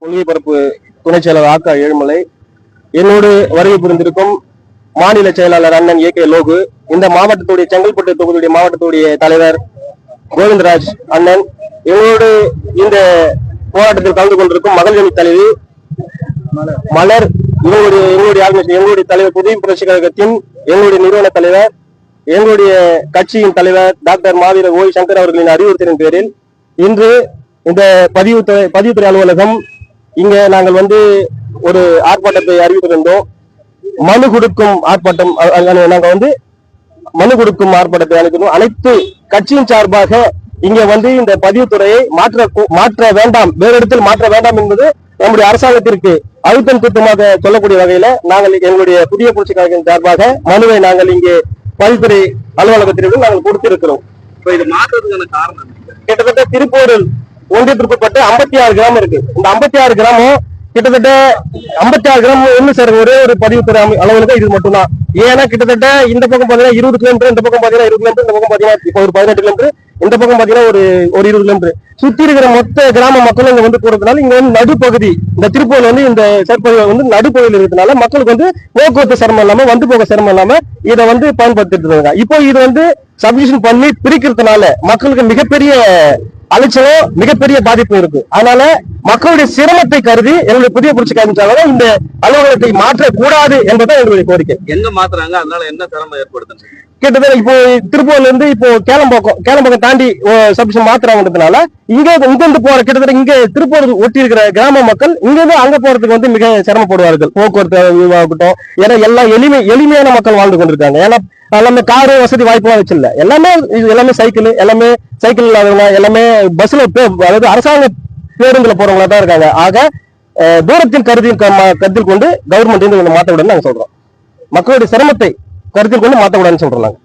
கொள்கை பரப்பு துணை செயலாளர் ஆக்கா ஏழுமலை, என்னோடு வருகை புரிந்திருக்கும் மாநில செயலாளர் அண்ணன் ஏ கே லோகு, இந்த மாவட்டத்துடைய செங்கல்பட்டு தொகுதியுடைய மாவட்டத்துடைய தலைவர் கோவிந்தராஜ் அண்ணன், எங்களோடு இந்த போராட்டத்தில் கலந்து கொண்டிருக்கும் மகளிரணி தலைவி மலர், எங்களுடைய தலைவர் புதிய புரட்சி கழகத்தின் எங்களுடைய நிறுவன தலைவர், எங்களுடைய கட்சியின் தலைவர் டாக்டர் மாவீரர் ஓய் சங்கர் அவர்களின் அறிவுறுத்தலின் பேரில் இன்று இந்த பதிவுத்துறை அலுவலகம் இங்க நாங்கள் ஒரு ஆர்ப்பாட்டத்தை அறிவித்திருந்தோம். மனு கொடுக்கும் ஆர்ப்பாட்டம். நாங்க மனு கொடுக்கும் ஆர்ப்பாட்டத்தை அளிக்கிறோம். அனைத்து கட்சியின் சார்பாக இங்க இந்த பதிவுத்துறையை மாற்ற வேண்டாம், வேறு இடத்தில் மாற்ற வேண்டாம் என்பது நம்முடைய அரசாங்கத்திற்கு அழுத்தம் திருத்தமாக சொல்லக்கூடிய வகையில நாங்கள் எங்களுடைய புதிய புரட்சி கழகத்தின் சார்பாக மனுவை நாங்கள் இங்கே பதிவுத்துறை அலுவலகத்திற்கு நாங்கள் கொடுத்திருக்கிறோம். இது மாற்றத்துக்கான காரணம் கிட்டத்தட்ட திருப்பூரில் ஒன்றியத்திற்குட்பட்ட 56 கிராமம் இருக்கு. இந்த 56 கிராமம் கிட்டத்தட்ட 56 கிராமம் ஒண்ணு சார் ஒரே ஒரு பதிவுத்துறை அளவுக்கு இது மட்டும்தான். ஏன்னா கிட்டத்தட்ட இந்த பக்கம் பாத்தீங்கன்னா 20 கிலோமீட்டர், இந்த பக்கம் பாத்தீங்கன்னா 20 கிலோமீட்டர், இந்த பக்கம் பாத்தீங்கன்னா இப்போ ஒரு 18 கிலோமீட்டர், இந்த பக்கம் பாத்தீங்கன்னா ஒரு 20 கிலோமீட்டர் சுத்தி இருக்கிற மொத்த கிராம மக்கள் இங்க போறதுனால இங்க நடுப்பகுதி இந்த திருப்பூர்ல இந்த செயற்பகுதி நடுப்பகுதியில் இருக்கிறதுனால மக்களுக்கு போக்குவரத்து சிரமம் இல்லாம போக சிரமம் இல்லாம இதை பயன்படுத்திட்டு இருக்காங்க. இப்போ இது சப்டிவிஷன் பண்ணி பிரிக்கிறதுனால மக்களுக்கு மிகப்பெரிய அலைச்சலும் மிகப்பெரிய பாதிப்பு இருக்கு. அதனால மக்களுடைய சிரமத்தை கருதி என்னுடைய புதிய புரட்சி கழகத்தின் இந்த அலுவலகத்தை மாற்றக்கூடாது என்பதுதான் எங்களுடைய கோரிக்கை. எங்க மாத்துறாங்க, அதனால என்ன சிரமம் ஏற்படுது? கிட்டத்தட்ட இப்போ திருப்பூர்ல இருந்து இப்போ கேளம்பாக்கம் தாண்டி சப்டிவிஷன் மாத்திரங்கிறதுனால இங்க போற கிட்டத்தட்ட இங்க திருப்பூர் ஒட்டி இருக்கிற கிராம மக்கள் இங்க இருந்து அங்க போறதுக்கு மிக சிரமப்படுவார்கள். போக்குவரத்து ஆகட்டும், ஏன்னா எல்லாம் எளிமையான மக்கள் வாழ்ந்து கொண்டிருக்காங்க. ஏன்னா எல்லாமே காரு வசதி வாய்ப்புலாம் வச்சில்ல, எல்லாமே சைக்கிள் இல்லாதவங்க, எல்லாமே பஸ்ல அதாவது அரசாங்க பேருந்துல போறவங்களா தான் இருக்காங்க. ஆக தூரத்தின் கருத்தில் கொண்டு கவர்மெண்ட் மாத்த விடணும்னு நாங்க சொல்றோம். மக்களுடைய சிரமத்தை கருத்தில் கொண்டு மாத்த விடணும்னு சொல்றோம் நாங்க.